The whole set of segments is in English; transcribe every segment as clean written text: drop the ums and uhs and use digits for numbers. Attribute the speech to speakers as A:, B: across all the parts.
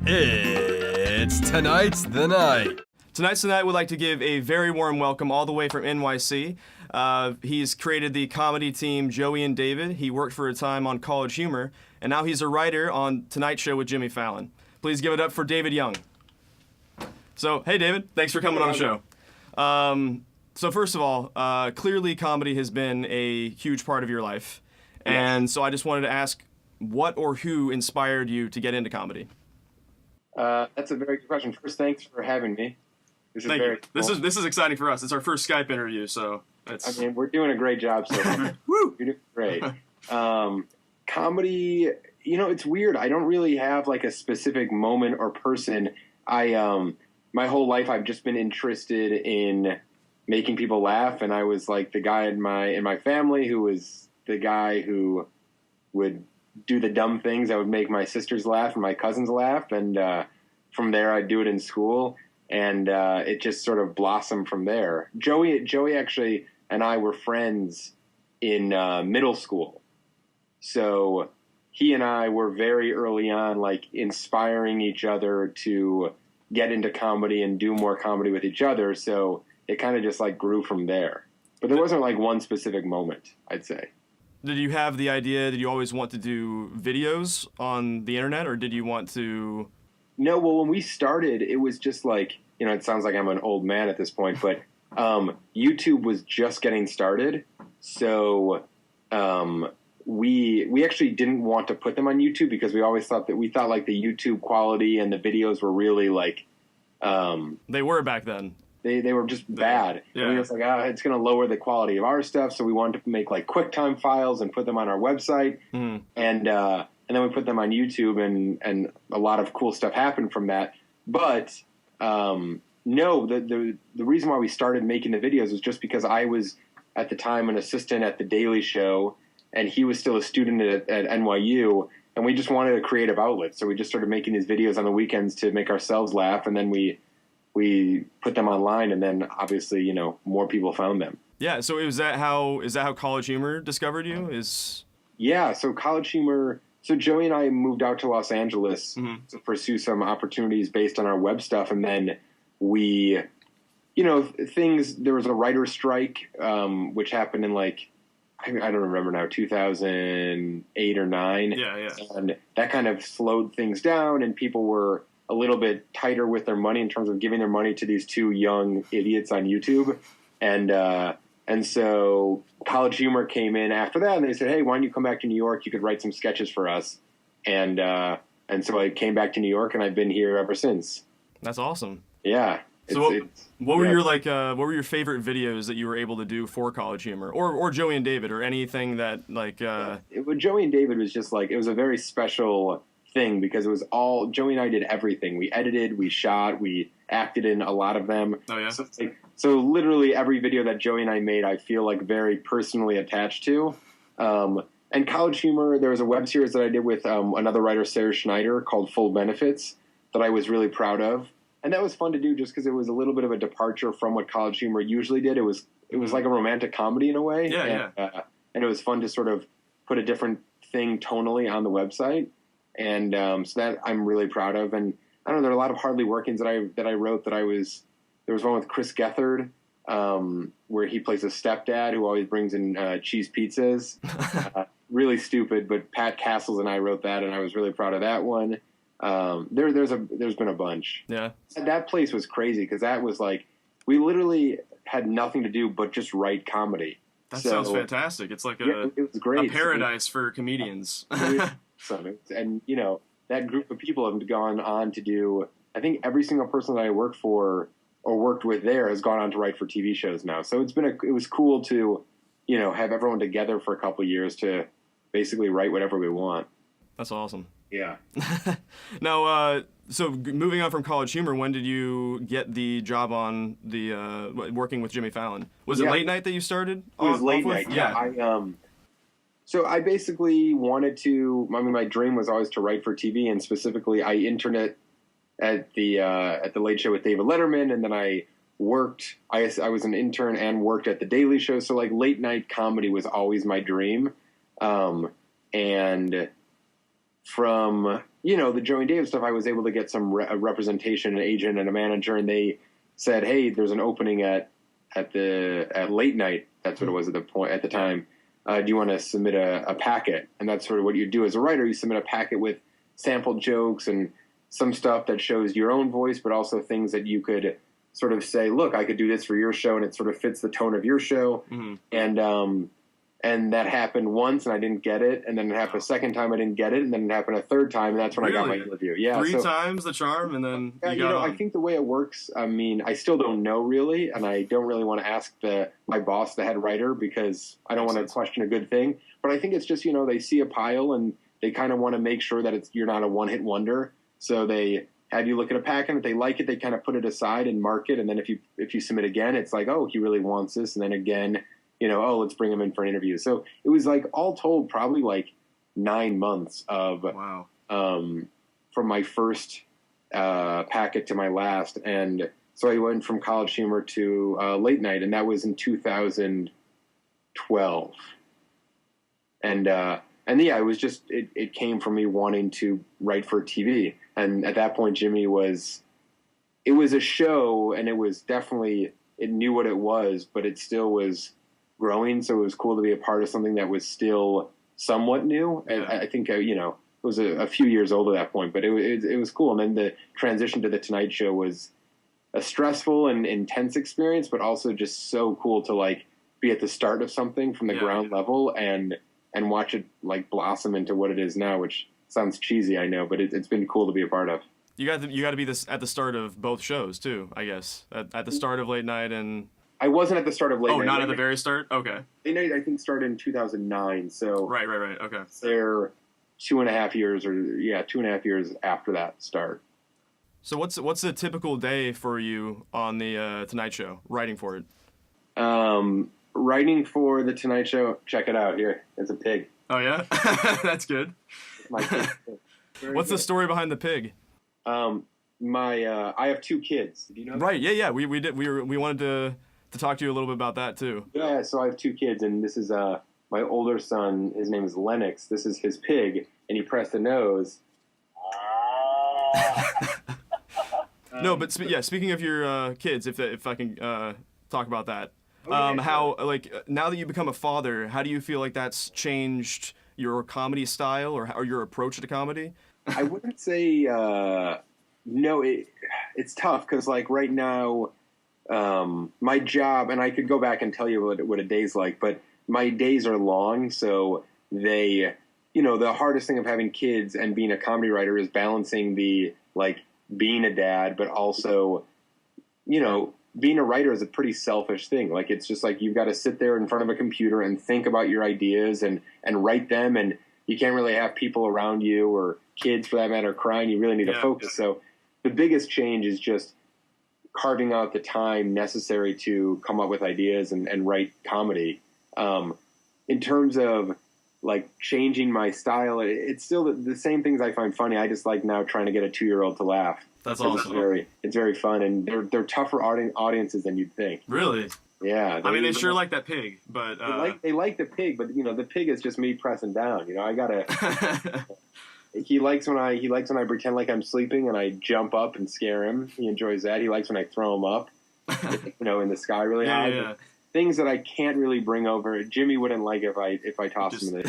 A: It's Tonight's the Night.
B: Tonight's the Night would like to give a very warm welcome all the way from NYC. He's created the comedy team Joey and David. He worked for a time on College Humor, and now he's a writer on Tonight Show with Jimmy Fallon. Please give it up for David Young. So, hey David, thanks for coming on the show. So first of all, clearly comedy has been a huge part of your life. And so I just wanted to ask, what or who inspired you to get into comedy?
C: That's a very good question. First, thanks for having me. This is
B: Thank
C: very
B: you.
C: cool.
B: This is exciting for us. It's our first Skype interview, so it's...
C: I mean, we're doing a great job so far.
B: Woo!
C: You're doing great. Comedy, you know, it's weird. I don't really have like a specific moment or person. My whole life I've just been interested in making people laugh, and I was like the guy in my family who was the guy who would do the dumb things that would make my sisters laugh and my cousins laugh, and from there I'd do it in school, and it just sort of blossomed from there. Joey actually and I were friends in middle school, so he and I were very early on like inspiring each other to get into comedy and do more comedy with each other, so it kind of just like grew from there. But there wasn't like one specific moment, I'd say.
B: Did you have the idea, did you always want to do videos on the internet, or did you want to...
C: No, well, when we started, it was just like, you know, it sounds like I'm an old man at this point, but YouTube was just getting started. So we actually didn't want to put them on YouTube because we always thought like the YouTube quality and the videos were really like...
B: They were back then.
C: They were just bad.
B: Yeah.
C: And we were like, it's going to lower the quality of our stuff. So we wanted to make like QuickTime files and put them on our website. And then we put them on YouTube, and a lot of cool stuff happened from that. But no, the reason why we started making the videos was just because I was at the time an assistant at The Daily Show, and he was still a student at NYU, and we just wanted a creative outlet. So we just started making these videos on the weekends to make ourselves laugh, and then we put them online, and then obviously, you know, more people found them.
B: Yeah. So is that how College Humor discovered you?
C: Yeah. So College Humor. So Joey and I moved out to Los Angeles to pursue some opportunities based on our web stuff, and then we, you know, there was a writer's strike, which happened in like, I don't remember now, 2008 or 9.
B: Yeah.
C: And that kind of slowed things down, and people were a little bit tighter with their money in terms of giving their money to these two young idiots on YouTube. And so College Humor came in after that, and they said, hey, why don't you come back to New York? You could write some sketches for us. And so I came back to New York, and I've been here ever since.
B: That's awesome.
C: Yeah.
B: So what were your favorite videos that you were able to do for College Humor, or Joey and David, or anything that like?
C: Joey and David was just like, it was a very special thing because it was all Joey and I did everything. We edited, we shot, we acted in a lot of them.
B: Oh yeah.
C: So literally every video that Joey and I made, I feel like very personally attached to. And College Humor, there was a web series that I did with another writer, Sarah Schneider, called Full Benefits, that I was really proud of. And that was fun to do just because it was a little bit of a departure from what College Humor usually did. It was like a romantic comedy in a way.
B: Yeah.
C: And it was fun to sort of put a different thing tonally on the website. And so that I'm really proud of. And I don't know, there are a lot of Hardly Workings that I wrote there was one with Chris Gethard, where he plays a stepdad who always brings in cheese pizzas. Really stupid, but Pat Castles and I wrote that, and I was really proud of that one. There's been a bunch.
B: Yeah.
C: That place was crazy because that was like, we literally had nothing to do but just write comedy.
B: That sounds fantastic. It's like
C: it was great.
B: A paradise for comedians.
C: And, you know, that group of people have gone on to do, I think every single person that I worked for or worked with there has gone on to write for TV shows now. So it was cool to, you know, have everyone together for a couple of years to basically write whatever we want.
B: That's awesome.
C: Yeah.
B: Now, so moving on from College Humor, when did you get the job on the working with Jimmy Fallon? Was it late night that you started?
C: It was late night. Yeah. So I basically wanted to. I mean, my dream was always to write for TV, and specifically, I interned at the Late Show with David Letterman, and then I worked. I was an intern and worked at the Daily Show. So like late night comedy was always my dream, and from the Joey and David stuff, I was able to get some representation, an agent and a manager, and they said, "Hey, there's an opening at late night." That's what it was at the time. Do you want to submit a packet? And that's sort of what you do as a writer. You submit a packet with sampled jokes and some stuff that shows your own voice, but also things that you could sort of say, look, I could do this for your show, and it sort of fits the tone of your show. Mm-hmm. And that happened once, and I didn't get it. And then it happened a second time, I didn't get it. And then it happened a third time, and that's when I got my interview. Yeah,
B: Three times the charm, and then
C: I think the way it works, I mean, I still don't know really, and I don't really want to ask my boss, the head writer, because I don't want to question a good thing. But I think it's just, they see a pile, and they kind of want to make sure that you're not a one-hit wonder. So they have you look at a packet. If they like it, they kind of put it aside and mark it. And then if you submit again, it's like, oh, he really wants this. And then again, oh, let's bring him in for an interview. So it was like all told, probably like 9 months of from my first packet to my last. And so I went from College Humor to Late Night, and that was in 2012. And yeah, it was just it came from me wanting to write for TV. And at that point, Jimmy it was a show, and it was definitely, it knew what it was, but it still was growing. So it was cool to be a part of something that was still somewhat new. And I think, it was a few years old at that point, but it was cool. And then the transition to the Tonight Show was a stressful and intense experience, but also just so cool to like be at the start of something from the ground level and watch it like blossom into what it is now, which sounds cheesy, I know, but it's been cool to be a part of.
B: You got to be at the start of both shows too, I guess. At the start of Late Night and.
C: I wasn't at the start of Late Night.
B: Oh, not at the very start? Okay.
C: Late Night, I think, started in 2009. So
B: right. Okay.
C: They're 2.5 years, 2.5 years after that start.
B: So what's a typical day for you on the Tonight Show, writing for it?
C: Writing for the Tonight Show, check it out. Here, it's a pig.
B: Oh, yeah? That's good.
C: My pig.
B: What's the story behind the pig?
C: I have 2 kids. Did you know that?
B: Right, yeah. We wanted to talk to you a little bit about that, too.
C: Yeah, so I have 2 kids, and this is my older son. His name is Lennox. This is his pig, and he pressed the nose.
B: No, but speaking of your kids, if I can talk about that.
C: Okay,
B: how, like, now that you become a father, how do you feel like that's changed your comedy style or your approach to comedy?
C: I wouldn't say no. It's tough because, like, right now, my job, and I could go back and tell you what a day's like, but my days are long, so they, the hardest thing of having kids and being a comedy writer is balancing the, like, being a dad, but also, being a writer is a pretty selfish thing. Like, it's just like you've got to sit there in front of a computer and think about your ideas and write them, and you can't really have people around you or kids, for that matter, crying. You really need to focus. So the biggest change is just carving out the time necessary to come up with ideas and write comedy. In terms of, like, changing my style, it's still the same things I find funny. I just like now trying to get a 2-year-old to laugh.
B: That's awesome.
C: It's very fun, and they're tougher audiences than you'd think.
B: Really?
C: Yeah.
B: They sure like that pig, but
C: they like the pig, but the pig is just me pressing down. I gotta. He likes when I pretend like I'm sleeping and I jump up and scare him. He enjoys that. He likes when I throw him up, in the sky really high.
B: Yeah.
C: Things that I can't really bring over. Jimmy wouldn't like if I tossed him in it.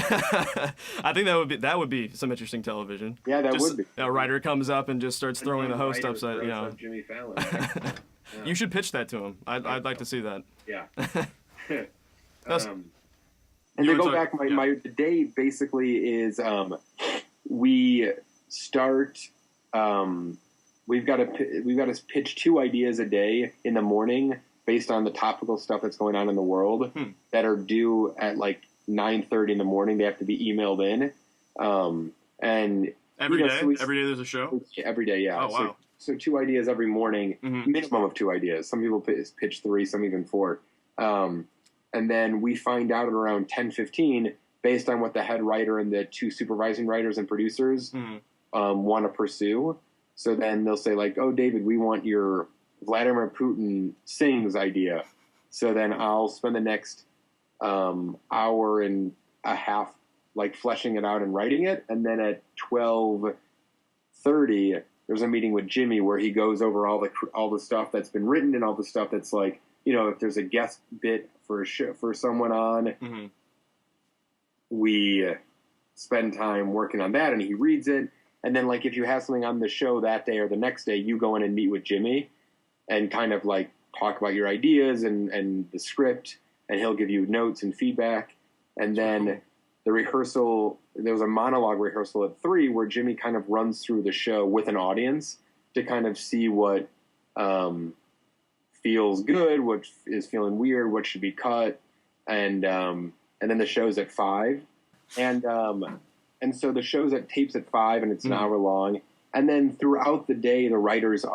B: I think that would be some interesting television.
C: Yeah, that would be.
B: A writer comes up and just starts throwing the host upside.
C: Jimmy Fallon.
B: Yeah. You should pitch that to him. I'd like to see that.
C: Yeah.
B: And
C: to go back, my day basically is we start. We've got to pitch 2 ideas a day in the morning, based on the topical stuff that's going on in the world that are due at like 9:30 in the morning. They have to be emailed in. And
B: every day there's a show?
C: Every day, yeah.
B: Oh, wow.
C: So 2 ideas every morning, minimum of 2 ideas. Some people pitch 3, some even 4. And then we find out at around 10:15, based on what the head writer and the 2 supervising writers and producers want to pursue. So then they'll say, like, oh, David, we want your Vladimir Putin sings idea. So then I'll spend the next hour and a half, like, fleshing it out and writing it. And then at 12, 9:30, there's a meeting with Jimmy where he goes over all the stuff that's been written and all the stuff that's like, if there's a guest bit for someone on, we spend time working on that, and he reads it. And then, like, if you have something on the show that day or the next day, you go in and meet with Jimmy and kind of, like, talk about your ideas and the script, and he'll give you notes and feedback. And then the rehearsal, there was a monologue rehearsal at 3 where Jimmy kind of runs through the show with an audience to kind of see what feels good, what is feeling weird, what should be cut. And then the show's at 5. And so the show's tapes at 5, and it's an hour long. And then throughout the day, the writers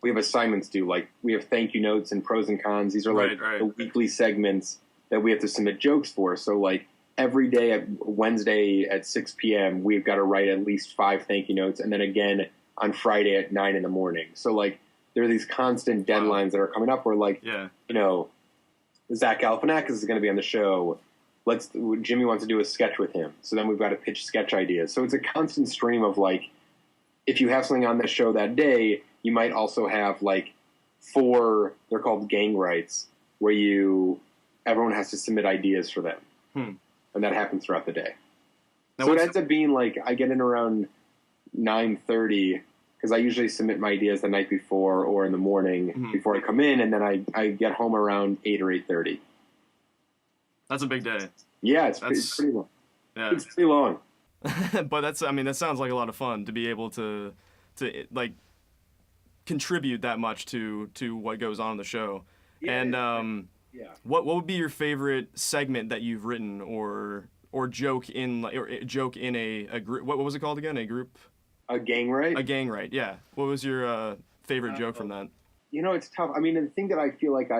C: we have assignments due. Like, we have thank you notes and pros and cons. These are the weekly segments that we have to submit jokes for. So, like, every day at Wednesday at 6 p.m., we've got to write at least 5 thank you notes. And then again on Friday at 9 in the morning. So, like, there are these constant deadlines that are coming up where, like, Zach Galifianakis is going to be on the show. Jimmy wants to do a sketch with him. So then we've got to pitch sketch ideas. So it's a constant stream of, like, if you have something on the show that day, you might also have, like, 4, they're called gang rights, where everyone has to submit ideas for them. And that happens throughout the day. Now, so it ends up being, like, I get in around 9:30, because I usually submit my ideas the night before or in the morning before I come in, and then I get home around 8 or 8:30.
B: That's a big day.
C: Yeah, it's pretty long. Yeah. It's pretty long.
B: But that sounds like a lot of fun to be able to like contribute that much to what goes on in the show. Yeah, and what would be your favorite segment that you've written or joke in a group? What was it called again? A group?
C: A gang right?
B: A gang right. Yeah. What was your favorite joke from that?
C: It's tough. I mean, the thing that I feel like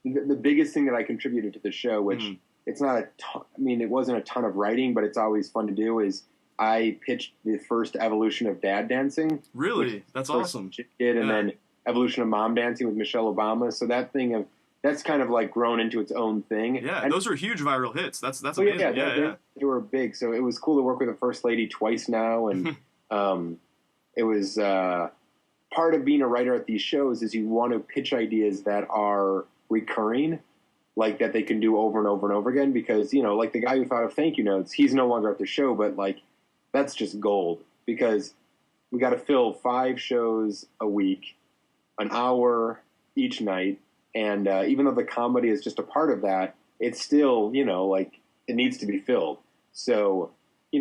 C: the biggest thing that I contributed to the show, which it's not a ton, it wasn't a ton of writing, but it's always fun to do, is I pitched the first evolution of dad dancing.
B: Really? That's awesome.
C: And then evolution of mom dancing with Michelle Obama. So that's kind of like grown into its own thing.
B: Yeah, and those are huge viral hits. That's amazing.
C: Yeah, they were big. So it was cool to work with the First Lady twice now. And it was part of being a writer at these shows is you want to pitch ideas that are recurring, like that they can do over and over and over again, because, like the guy who thought of thank you notes, he's no longer at the show, but, like, that's just gold, because we got to fill 5 shows a week, an hour each night. And even though the comedy is just a part of that, it's still, like, it needs to be filled. So,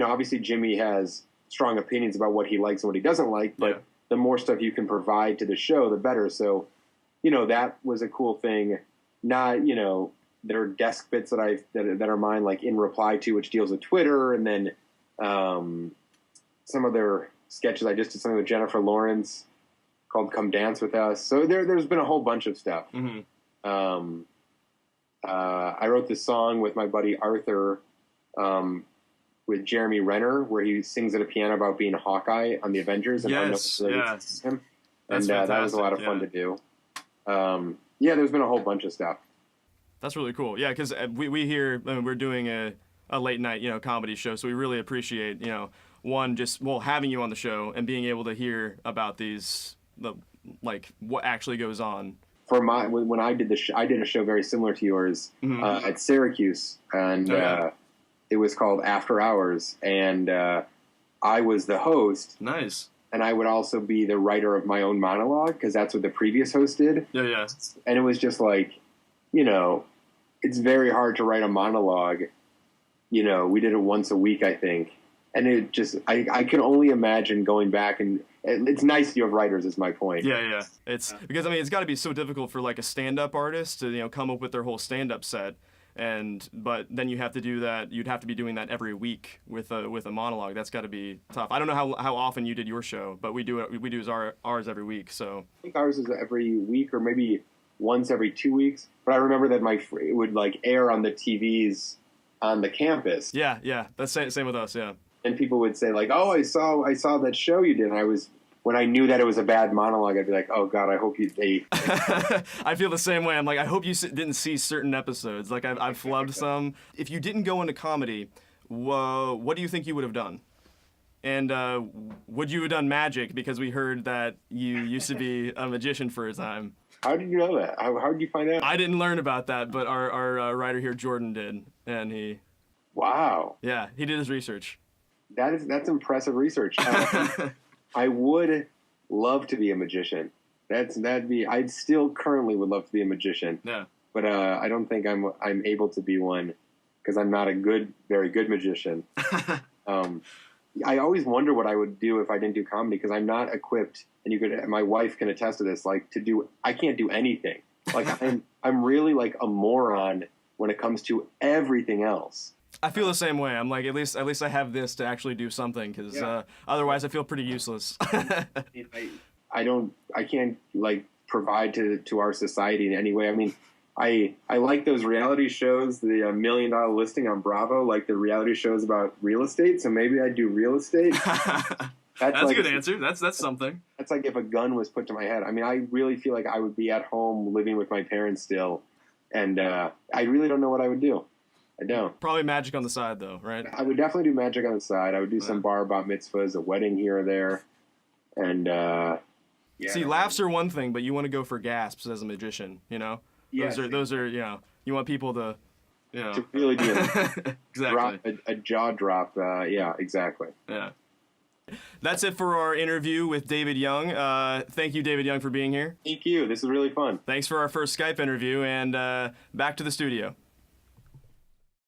C: obviously Jimmy has strong opinions about what he likes and what he doesn't like, but the more stuff you can provide to the show, the better. So, that was a cool thing. Not, there are desk bits that are mine, like In Reply To, which deals with Twitter, and then some of their sketches. I just did something with Jennifer Lawrence called Come Dance With Us. So there's been a whole bunch of stuff. I wrote this song with my buddy Arthur, with Jeremy Renner, where he sings at a piano about being Hawkeye on the Avengers. And him. And that was a lot of fun to do. There's been a whole bunch of stuff.
B: That's really cool. Yeah, because we hear we're doing a late night comedy show, so we really appreciate one just having you on the show and being able to hear about what actually goes on.
C: For when I did I did a show very similar to yours at Syracuse, and it was called After Hours, and I was the host.
B: Nice.
C: And I would also be the writer of my own monologue, because that's what the previous host did.
B: Yeah.
C: And it was just like, it's very hard to write a monologue. We did it once a week, I think. And it just, I can only imagine going back, and it's nice you have writers, is my point.
B: Yeah. It's because, it's got to be so difficult for, like, a stand-up artist to, come up with their whole stand-up set. But then you have to do that. You'd have to be doing that every week with a monologue. That's got to be tough. I don't know how often you did your show, but we do ours every week. So
C: I think ours is every week, or maybe once every 2 weeks. But I remember that it would, like, air on the TVs on the campus.
B: Yeah. That's same with us. Yeah.
C: And people would say, like, "Oh, I saw that show you did." And when I knew that it was a bad monologue, I'd be like, "Oh God, I hope they."
B: I feel the same way. I'm like, I hope you didn't see certain episodes. Like, I've flubbed some. If you didn't go into comedy, what do you think you would have done? And would you have done magic? Because we heard that you used to be a magician for a time.
C: How did you know that? How did you find out?
B: I didn't learn about that, but our writer here, Jordan, did. And
C: Wow.
B: he did his research.
C: That's impressive research. I would love to be a magician. I still currently would love to be a magician.
B: Yeah.
C: But I don't think I'm able to be one because I'm not a very good magician. I always wonder what I would do if I didn't do comedy because I'm not equipped, and my wife can attest to this. Like I can't do anything. Like I'm really like a moron when it comes to everything else.
B: I feel the same way. I'm like, at least I have this to actually do something because otherwise I feel pretty useless.
C: I can't like provide to our society in any way. I mean, I like those reality shows, the $1 Million Listing on Bravo, like the reality shows about real estate. So maybe I'd do real estate.
B: That's like a good answer. That's something.
C: That's like if a gun was put to my head. I mean, I really feel like I would be at home living with my parents still, and I really don't know what I would do. I don't.
B: Probably magic on the side, though, right?
C: I would definitely do magic on the side. I would do some bar bat mitzvahs, a wedding here or there, and
B: See, laughs are one thing, but you want to go for gasps as a magician, you know?
C: Yeah,
B: those are, you know, you want people to, you know.
C: To really do
B: exactly.
C: a jaw drop. Yeah, exactly.
B: Yeah. That's it for our interview with David Young. Thank you, David Young, for being here.
C: Thank you. This is really fun.
B: Thanks for our first Skype interview, and back to the studio.